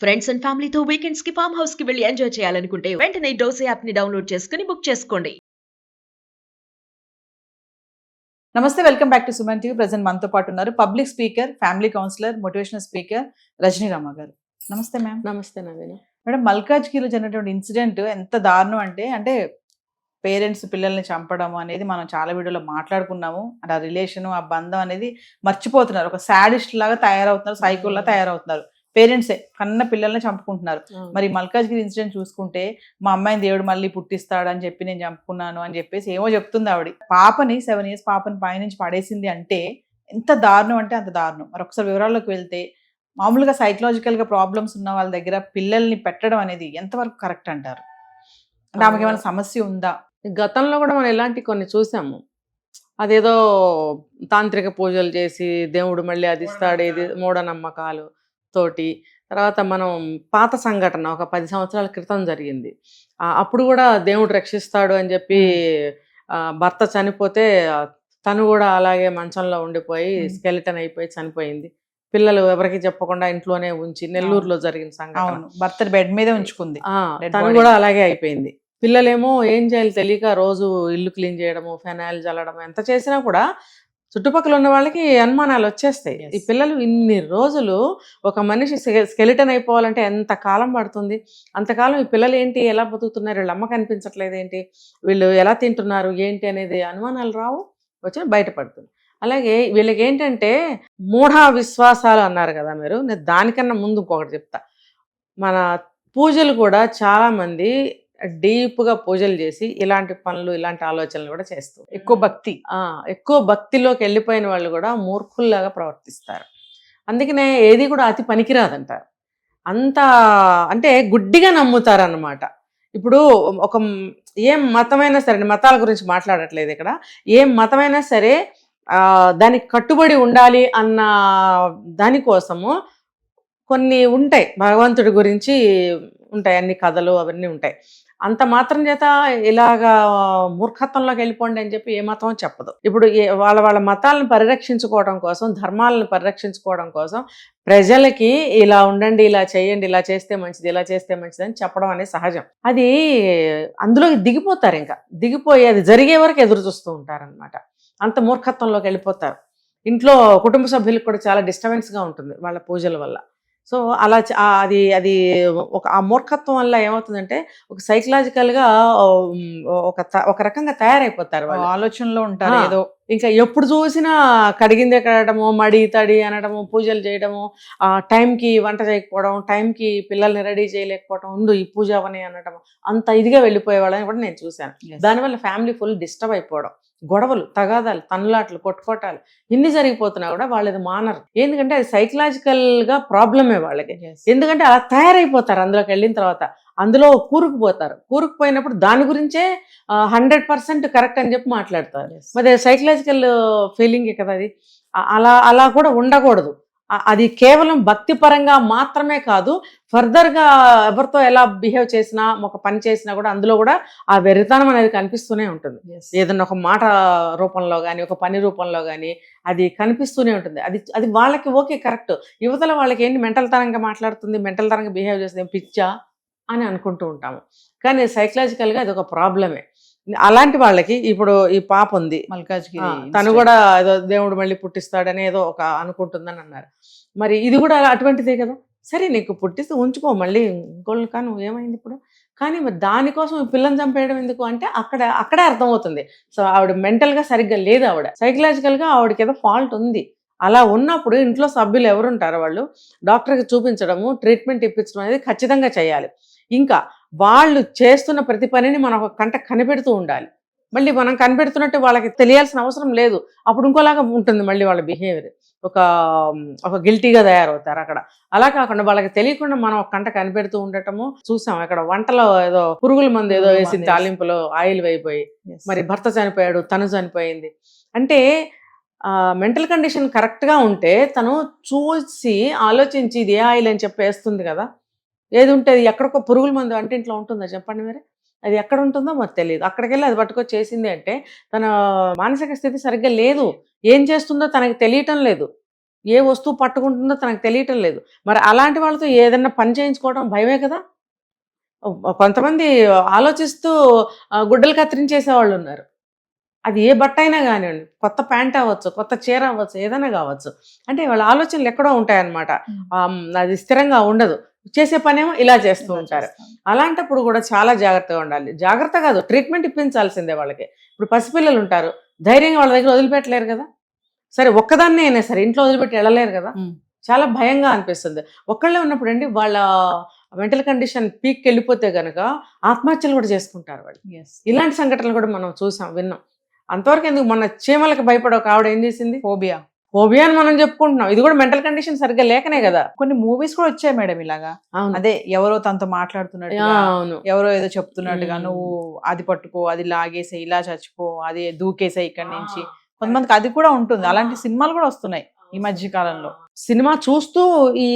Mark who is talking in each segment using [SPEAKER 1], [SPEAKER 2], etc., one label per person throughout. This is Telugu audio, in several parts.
[SPEAKER 1] ఫ్రెండ్స్ అండ్ ఫ్యామిలీతో వీకెండ్స్ కి ఫామ్ హౌస్ కి వెళ్ళి ఎంజాయ్ చేయాలనుకుంటే వెంటనే డోసే యాప్ ని డౌన్లోడ్ చేసుకుని బుక్ చేసుకోండి.
[SPEAKER 2] నమస్తే, welcome back to Suman TV. Present మనతో పాటు ఉన్నారు public speaker, family counsellor, motivational speaker Rajani Rama గారు. నమస్తే మ్యామ్.
[SPEAKER 3] నమస్తే నవీన.
[SPEAKER 2] మేడం, మల్కాజ్గిరిలో జరిగినటువంటి ఇన్సిడెంట్ ఎంత దారుణం అంటే పేరెంట్స్ పిల్లల్ని చంపడం అనేది మనం చాలా వీడియోలో మాట్లాడుకున్నాము. అంటే ఆ రిలేషన్, ఆ బంధం అనేది మర్చిపోతున్నారు. ఒక సాడిస్ట్ లాగా తయారవుతున్నారు, సైకోల్లా తయారవుతున్నారు. పేరెంట్సే కన్న పిల్లల్ని చంపుకుంటున్నారు. మరి మల్కాజ్గిరి ఇన్సిడెంట్ చూసుకుంటే మా అమ్మాయిని దేవుడు మళ్ళీ పుట్టిస్తాడు అని చెప్పి నేను చంపుకున్నాను అని చెప్పేసి ఏమో చెప్తుంది ఆవిడ. పాపని 7 years పాపని పైనుంచి పడేసింది అంటే ఎంత దారుణం అంటే అంత దారుణం. మరి ఒకసారి వివరాల్లోకి వెళ్తే, మామూలుగా సైకలాజికల్గా ప్రాబ్లమ్స్ ఉన్న వాళ్ళ దగ్గర పిల్లల్ని పెట్టడం అనేది ఎంతవరకు కరెక్ట్ అంటారు? అంటే ఆమెకి ఏమైనా సమస్య ఉందా?
[SPEAKER 3] గతంలో కూడా మనం ఇలాంటి కొన్ని చూసాము. అదేదో తాంత్రిక పూజలు చేసి దేవుడు మళ్ళీ అది ఇస్తాడు, ఇది మూఢనమ్మకాలు తోటి. తర్వాత మనం పాత సంఘటన ఒక 10 సంవత్సరాల క్రితం జరిగింది. అప్పుడు కూడా దేవుడు రక్షిస్తాడు అని చెప్పి భర్త చనిపోతే తను కూడా అలాగే మంచంలో ఉండిపోయి స్కెలిటన్ అయిపోయి చనిపోయింది. పిల్లలు ఎవరికి చెప్పకుండా ఇంట్లోనే ఉంచి, నెల్లూరులో జరిగిన సంఘటన.
[SPEAKER 2] భర్త బెడ్ మీదే ఉంచుకుంది,
[SPEAKER 3] తను కూడా అలాగే అయిపోయింది. పిల్లలేమో ఏం చేయాలి తెలియక రోజు ఇల్లు క్లీన్ చేయడము, ఫెనాయిల్ చల్లడం, ఎంత చేసినా కూడా చుట్టుపక్కల ఉన్న వాళ్ళకి అనుమానాలు వచ్చేస్తాయి. ఈ పిల్లలు ఇన్ని రోజులు ఒక మనిషి స్కెలిటన్ అయిపోవాలంటే ఎంత కాలం పడుతుంది? అంతకాలం ఈ పిల్లలు ఏంటి, ఎలా బతుకుతున్నారు, వీళ్ళ అమ్మ కనిపించట్లేదు ఏంటి, వీళ్ళు ఎలా తింటున్నారు ఏంటి అనేది అనుమానాలు రావు, వచ్చి బయటపడుతుంది. అలాగే వీళ్ళకి ఏంటంటే మూఢ విశ్వాసాలు అన్నారు కదా మీరు, నేను దానికన్నా ముందు ఇంకొకటి చెప్తా. మన పూజలు కూడా చాలామంది డీప్గా పూజలు చేసి ఇలాంటి పనులు, ఇలాంటి ఆలోచనలు కూడా చేస్తూ ఎక్కువ భక్తిలోకి వెళ్ళిపోయిన వాళ్ళు కూడా మూర్ఖుల్లాగా ప్రవర్తిస్తారు. అందుకనే ఏది కూడా అతి పనికిరాదంటారు. అంత అంటే గుడ్డిగా నమ్ముతారన్నమాట. ఇప్పుడు ఒక ఏం మతమైనా సరే, మతాల గురించి మాట్లాడట్లేదు ఇక్కడ, ఏం మతమైనా సరే దానికి కట్టుబడి ఉండాలి అన్న దానికోసము కొన్ని ఉంటాయి, భగవంతుడి గురించి ఉంటాయి, అన్ని కథలు అవన్నీ ఉంటాయి. అంత మాత్రం చేత ఇలాగా మూర్ఖత్వంలోకి వెళ్ళిపోండి అని చెప్పి ఏ మతం చెప్పదు. ఇప్పుడు వాళ్ళ మతాలను పరిరక్షించుకోవడం కోసం, ధర్మాలను పరిరక్షించుకోవడం కోసం ప్రజలకి ఇలా ఉండండి, ఇలా చేయండి, ఇలా చేస్తే మంచిది, ఇలా చేస్తే మంచిది అని చెప్పడం అనేది సహజం. అది అందులోకి దిగిపోతారు, ఇంకా దిగిపోయి అది జరిగే వరకు ఎదురు చూస్తూ ఉంటారనమాట. అంత మూర్ఖత్వంలోకి వెళ్ళిపోతారు. ఇంట్లో కుటుంబ సభ్యులకు కూడా చాలా డిస్టర్బెన్స్గా ఉంటుంది వాళ్ళ పూజల వల్ల. సో అలా అది ఆ మూర్ఖత్వం వల్ల ఏమవుతుందంటే ఒక సైకలాజికల్గా ఒక రకంగా తయారైపోతారు. వాళ్ళు
[SPEAKER 2] ఆలోచనలో ఉంటారు ఏదో.
[SPEAKER 3] ఇంకా ఎప్పుడు చూసినా కడిగిందే కడగడము, మడి తడి అనడము, పూజలు చేయడము, టైంకి వంట చేయకపోవడం, టైంకి పిల్లల్ని రెడీ చేయలేకపోవడం, ఉండు ఈ పూజ అవని అనడం, అంత ఇదిగా వెళ్ళిపోయే వాళ్ళని కూడా నేను చూశాను. దానివల్ల ఫ్యామిలీ ఫుల్ డిస్టర్బ్ అయిపోవడం, గొడవలు, తగాదాలు, తన్నులాట్లు, కొట్టుకోటాలు ఇన్ని జరిగిపోతున్నా కూడా వాళ్ళది మానరు. ఎందుకంటే అది సైకలాజికల్గా ప్రాబ్లమే వాళ్ళకి. ఎందుకంటే అలా తయారైపోతారు. అందులోకి వెళ్ళిన తర్వాత అందులో కూరుకుపోయినప్పుడు దాని గురించే 100% కరెక్ట్ అని చెప్పి మాట్లాడతారు. మరి సైకలాజికల్ ఫీలింగే కదా అది. అలా కూడా ఉండకూడదు. అది కేవలం భక్తి పరంగా మాత్రమే కాదు, ఫర్దర్గా ఎవరితో ఎలా బిహేవ్ చేసినా, ఒక పని చేసినా కూడా అందులో కూడా ఆ వెరితనం అనేది కనిపిస్తూనే ఉంటుంది. ఏదన్నా ఒక మాట రూపంలో కానీ, ఒక పని రూపంలో కానీ అది కనిపిస్తూనే ఉంటుంది. అది వాళ్ళకి ఓకే కరెక్ట్. యువతల వాళ్ళకి ఏంటి మెంటల్ తరంగా మాట్లాడుతుంది, మెంటల్ తరంగా బిహేవ్ చేస్తుంది, పిచ్చా అని అనుకుంటూ ఉంటాము. కానీ సైకలాజికల్గా అది ఒక ప్రాబ్లమే. అలాంటి వాళ్ళకి ఇప్పుడు ఈ పాప ఉంది
[SPEAKER 2] మల్కాజ్గిరి,
[SPEAKER 3] తను కూడా ఏదో దేవుడు మళ్ళీ పుట్టిస్తాడని ఏదో ఒక అనుకుంటుందని అన్నారు. మరి ఇది కూడా అటువంటిదే కదా. సరే నీకు పుట్టిస్తే ఉంచుకో, మళ్ళీ ఇంకోళ్ళు కానీ ఏమైంది ఇప్పుడు. కానీ మరి దానికోసం పిల్లని చంపేయడం ఎందుకు అంటే అక్కడే అర్థమవుతుంది. సో ఆవిడ మెంటల్గా సరిగ్గా లేదు, ఆవిడ సైకలాజికల్గా ఆవిడకి ఏదో ఫాల్ట్ ఉంది. అలా ఉన్నప్పుడు ఇంట్లో సభ్యులు ఎవరుంటారో వాళ్ళు డాక్టర్కి చూపించడము, ట్రీట్మెంట్ ఇప్పించడం అనేది ఖచ్చితంగా చేయాలి. ఇంకా వాళ్ళు చేస్తున్న ప్రతి పనిని మనం ఒక కంట కనిపెడుతూ ఉండాలి. మళ్ళీ మనం కనిపెడుతున్నట్టు వాళ్ళకి తెలియాల్సిన అవసరం లేదు. అప్పుడు ఇంకోలాగా ఉంటుంది మళ్ళీ వాళ్ళ బిహేవియర్, ఒక గిల్టీగా తయారవుతారు అక్కడ. అలా కాకుండా వాళ్ళకి తెలియకుండా మనం ఒక కంట కనిపెడుతూ ఉండటము చూసాం. అక్కడ వంటలో ఏదో పురుగుల మందు ఏదో వేసి తాలింపులో ఆయిల్ అయిపోయి మరి భర్త చనిపోయాడు, తను చనిపోయింది. అంటే మెంటల్ కండిషన్ కరెక్ట్గా ఉంటే తను చూసి ఆలోచించి ఇది ఏ ఆయిల్ అని చెప్పి వేస్తుంది కదా. ఏది ఉంటుంది, ఎక్కడికో పురుగుల మందు అంటే ఇంట్లో ఉంటుందా చెప్పండి మరి. అది ఎక్కడ ఉంటుందో మరి తెలియదు. అక్కడికి వెళ్ళి అది పట్టుకొచ్చి చేసింది అంటే తన మానసిక స్థితి సరిగ్గా లేదు, ఏం చేస్తుందో తనకి తెలియటం లేదు. ఏ వస్తువు పట్టుకుంటుందో తనకు తెలియటం లేదు. మరి అలాంటి వాళ్ళతో ఏదన్నా పని చేయించుకోవడం భయమే కదా. కొంతమంది ఆలోచిస్తూ గుడ్డలు కత్తిరించేసేవాళ్ళు ఉన్నారు. అది ఏ బట్ట అయినా కానివ్వండి, కొత్త ప్యాంట్ అవ్వచ్చు, కొత్త చీర అవ్వచ్చు, ఏదైనా కావచ్చు. అంటే వాళ్ళ ఆలోచనలు ఎక్కడో ఉంటాయన్నమాట. అది స్థిరంగా ఉండదు. చేసే పనేమో ఇలా చేస్తూ ఉంటారు. అలాంటప్పుడు కూడా చాలా జాగ్రత్తగా ఉండాలి. జాగ్రత్త కాదు, ట్రీట్మెంట్ ఇప్పించాల్సిందే వాళ్ళకి. ఇప్పుడు పసిపిల్లలు ఉంటారు, ధైర్యంగా వాళ్ళ దగ్గర వదిలిపెట్టలేరు కదా. సరే ఒక్కదాన్నే అయినా సరే ఇంట్లో వదిలిపెట్టి వెళ్ళలేరు కదా. చాలా భయంగా అనిపిస్తుంది. ఒక్కళ్ళే ఉన్నప్పుడు అండి వాళ్ళ మెంటల్ కండిషన్ పీక్కి వెళ్ళిపోతే కనుక ఆత్మహత్యలు కూడా చేసుకుంటారు వాళ్ళు. ఇలాంటి సంఘటనలు కూడా మనం చూసాం, విన్నాం. అంతవరకు ఎందుకు, మన చీమలకు భయపడే ఒక ఆవిడ ఏం చేసింది, ఫోబియా అని మనం చెప్పుకుంటున్నాం. ఇది కూడా మెంటల్ కండిషన్ సరిగ్గా లేకనే కదా.
[SPEAKER 2] కొన్ని మూవీస్ కూడా వచ్చాయి మేడం ఇలాగా. అదే ఎవరో తనతో మాట్లాడుతున్నట్టుగా, ఎవరో ఏదో చెప్తున్నట్టుగా, నువ్వు అది పట్టుకో, అది లాగేసే, ఇలా చచ్చిపో, అది దూకేసే ఇక్కడి నుంచి. కొంతమందికి అది కూడా ఉంటుంది. అలాంటి సినిమాలు కూడా వస్తున్నాయి ఈ మధ్య కాలంలో.
[SPEAKER 3] సినిమా చూస్తూ ఈ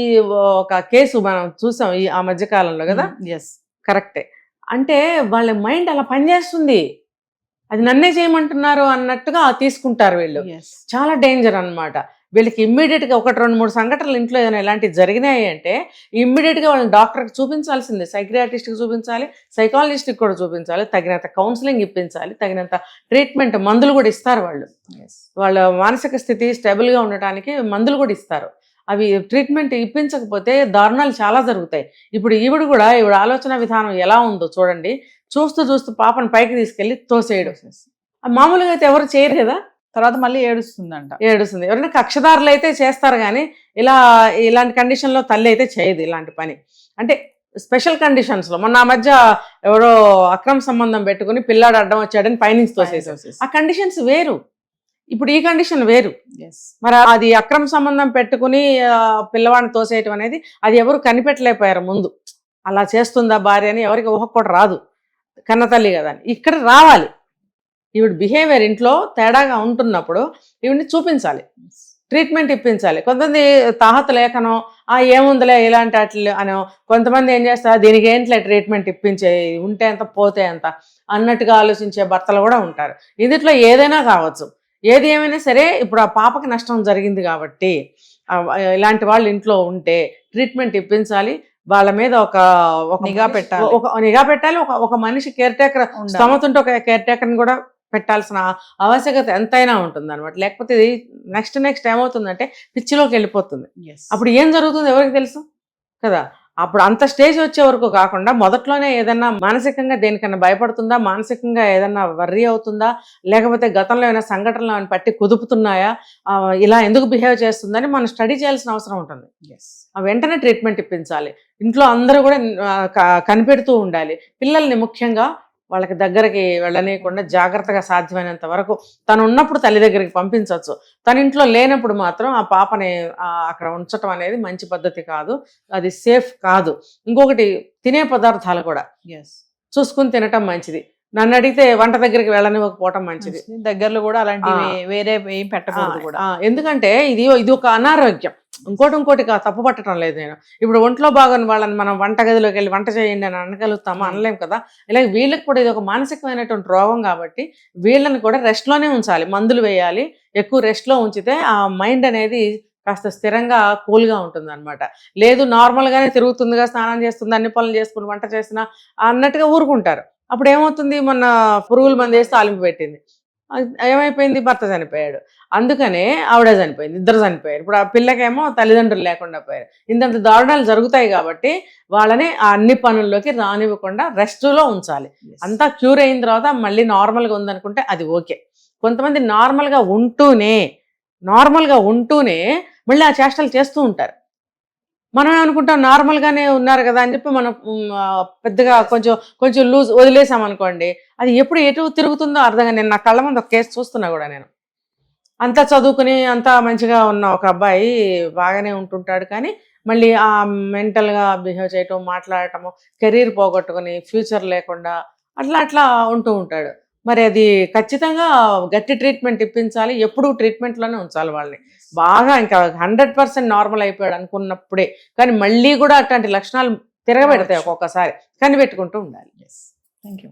[SPEAKER 3] ఒక కేసు మనం చూసాం ఆ మధ్య కాలంలో కదా. కరెక్టే. అంటే వాళ్ళ మైండ్ అలా పనిచేస్తుంది. అది నన్నే చేయమంటున్నారు అన్నట్టుగా తీసుకుంటారు వీళ్ళు. చాలా డేంజర్ అన్నమాట. వీళ్ళకి ఇమ్మీడియట్గా 1-2-3 సంఘటనలు ఇంట్లో ఏదైనా ఇలాంటివి జరిగినాయి అంటే ఇమ్మీడియట్గా వాళ్ళని డాక్టర్కి చూపించాల్సిందే. సైక్రియాటిస్ట్కి చూపించాలి, సైకాలజిస్ట్కి కూడా చూపించాలి, తగినంత కౌన్సిలింగ్ ఇప్పించాలి, తగినంత ట్రీట్మెంట్, మందులు కూడా ఇస్తారు వాళ్ళు. వాళ్ళ మానసిక స్థితి స్టేబుల్గా ఉండటానికి మందులు కూడా ఇస్తారు. అవి ట్రీట్మెంట్ ఇప్పించకపోతే దారుణాలు చాలా జరుగుతాయి. ఇప్పుడు ఈవిడ ఆలోచన విధానం ఎలా ఉందో చూడండి. చూస్తూ చూస్తూ పాపను పైకి తీసుకెళ్లి తోసేయడం. మామూలుగా అయితే ఎవరు చేయరు కదా.
[SPEAKER 2] తర్వాత మళ్ళీ ఏడుస్తుందంట.
[SPEAKER 3] ఏడుస్తుంది. ఎవరైనా కక్షదారులు అయితే చేస్తారు కానీ ఇలాంటి కండిషన్లో తల్లి అయితే చేయదు ఇలాంటి పని. అంటే స్పెషల్ కండిషన్స్లో మొన్న ఆ మధ్య ఎవరో అక్రమ సంబంధం పెట్టుకుని పిల్లాడు అడ్డం వచ్చాడని పైనుంచి తోసేసారు. ఆ కండిషన్స్ వేరు, ఇప్పుడు ఈ కండిషన్ వేరు. మరి అది అక్రమ సంబంధం పెట్టుకుని పిల్లవాడిని తోసేయటం అనేది అది ఎవరు కనిపెట్టలేకపోయారు ముందు. అలా చేస్తుందా భార్య అని ఎవరికి ఊహ కూడా రాదు, కన్న తల్లి కదా అని. ఇక్కడ రావాలి. ఈవిడ బిహేవియర్ ఇంట్లో తేడాగా ఉంటున్నప్పుడు ఈవిడ్ని చూపించాలి, ట్రీట్మెంట్ ఇప్పించాలి. కొంతమంది తాహత లేకనో ఏముందిలే ఇలాంటి అట్లే అనో, కొంతమంది ఏం చేస్తారు దీనికి ఏంట్లే ట్రీట్మెంట్ ఇప్పించే, ఉంటే ఎంత పోతే ఎంత అన్నట్టుగా ఆలోచించే భర్తలు కూడా ఉంటారు. ఇందులో ఏదైనా కావచ్చు. ఏది ఏమైనా సరే ఇప్పుడు ఆ పాపకి నష్టం జరిగింది కాబట్టి ఇలాంటి వాళ్ళు ఇంట్లో ఉంటే ట్రీట్మెంట్ ఇప్పించాలి. వాళ్ళ మీద ఒక నిఘా పెట్టాలి. ఒక మనిషి కేర్ టేకర్ స్తోమత ఉంటే ఒక కేర్ టేకర్ని కూడా పెట్టాల్సిన ఆవశ్యకత ఎంతైనా ఉంటుంది అనమాట. లేకపోతే ఇది నెక్స్ట్ ఏమవుతుందంటే పిచ్చిలోకి వెళ్ళిపోతుంది. అప్పుడు ఏం జరుగుతుందో ఎవరికి తెలుసు కదా. అప్పుడు అంత స్టేజ్ వచ్చే వరకు కాకుండా మొదట్లోనే ఏదన్నా మానసికంగా దేనికన్నా భయపడుతుందా, మానసికంగా ఏదన్నా వర్రీ అవుతుందా, లేకపోతే గతంలో ఏమైనా సంఘటనలు అని పట్టి కుదుపుతున్నాయా, ఇలా ఎందుకు బిహేవ్ చేస్తుందని మనం స్టడీ చేయాల్సిన అవసరం ఉంటుంది. వెంటనే ట్రీట్మెంట్ ఇప్పించాలి. ఇంట్లో అందరూ కూడా కనిపెడుతూ ఉండాలి. పిల్లల్ని ముఖ్యంగా వాళ్ళకి దగ్గరికి వెళ్ళనీయకుండా జాగ్రత్తగా సాధ్యమైనంత వరకు తను ఉన్నప్పుడు తల్లి దగ్గరికి పంపించవచ్చు. తన ఇంట్లో లేనప్పుడు మాత్రం ఆ పాపని అక్కడ ఉంచటం అనేది మంచి పద్ధతి కాదు, అది సేఫ్ కాదు. ఇంకొకటి తినే పదార్థాలు కూడా చూసుకుని తినటం మంచిది. నన్ను అడిగితే వంట దగ్గరికి వెళ్ళనివ్వకపోవటం మంచిది.
[SPEAKER 2] దగ్గరలో కూడా అలాంటివి వేరే ఏం పెట్టకూడదు కూడా.
[SPEAKER 3] ఎందుకంటే ఇది ఒక అనారోగ్యం. ఇంకోటి తప్పు పట్టడం లేదు నేను. ఇప్పుడు ఒంట్లో బాగున్న వాళ్ళని మనం వంటగదిలోకి వెళ్ళి వంట చేయండి అని అనగలుగుతామా? అనలేం కదా. ఇలాగ వీళ్ళకి కూడా ఇది ఒక మానసికమైనటువంటి రోగం కాబట్టి వీళ్ళని కూడా రెస్ట్లోనే ఉంచాలి, మందులు వేయాలి. ఎక్కువ రెస్ట్లో ఉంచితే ఆ మైండ్ అనేది కాస్త స్థిరంగా కూల్గా ఉంటుంది అనమాట. లేదు నార్మల్గానే తిరుగుతుందిగా, స్నానం చేస్తుంది, అన్ని పనులు చేసుకుని వంట చేసినా అన్నట్టుగా ఊరుకుంటారు. అప్పుడు ఏమవుతుంది, మొన్న పురుగుల మందు వేస్తే ఆలింపు పెట్టింది, ఏమైపోయింది, భర్త చనిపోయాడు. అందుకనే ఆవిడ చనిపోయింది, ఇద్దరు చనిపోయారు. ఇప్పుడు ఆ పిల్లకేమో తల్లిదండ్రులు లేకుండా పోయారు. ఇంతంత దారుణాలు జరుగుతాయి కాబట్టి వాళ్ళని ఆ అన్ని పనుల్లోకి రానివ్వకుండా రెస్ట్లో ఉంచాలి. అంతా క్యూర్ అయిన తర్వాత మళ్ళీ నార్మల్గా ఉందనుకుంటే అది ఓకే. కొంతమంది నార్మల్గా ఉంటూనే మళ్ళీ ఆ చేష్టలు చేస్తూ ఉంటారు. మనం ఏమనుకుంటాం నార్మల్గానే ఉన్నారు కదా అని చెప్పి మనం పెద్దగా కొంచెం లూజ్ వదిలేసామనుకోండి, అది ఎప్పుడు ఎటు తిరుగుతుందో అర్థంగా. నేను నా కళ్ళ ముందు ఒక కేసు చూస్తున్నా కూడా. నేను అంతా చదువుకుని అంతా మంచిగా ఉన్న ఒక అబ్బాయి బాగానే ఉంటుంటాడు, కానీ మళ్ళీ ఆ మెంటల్గా బిహేవ్ చేయటం, మాట్లాడటము, కెరీర్ పోగొట్టుకుని ఫ్యూచర్ లేకుండా అట్లా ఉంటూ ఉంటాడు. మరి అది ఖచ్చితంగా గట్టి ట్రీట్మెంట్ ఇప్పించాలి. ఎప్పుడూ ట్రీట్మెంట్లోనే ఉంచాలి వాళ్ళని. బాగా ఇంకా 100% నార్మల్ అయిపోయాడు అనుకున్నప్పుడే. కానీ మళ్ళీ కూడా అట్లాంటి లక్షణాలు తిరగబెడతాయి ఒక్కొక్కసారి, కనిపెట్టుకుంటూ ఉండాలి.
[SPEAKER 2] Thank you.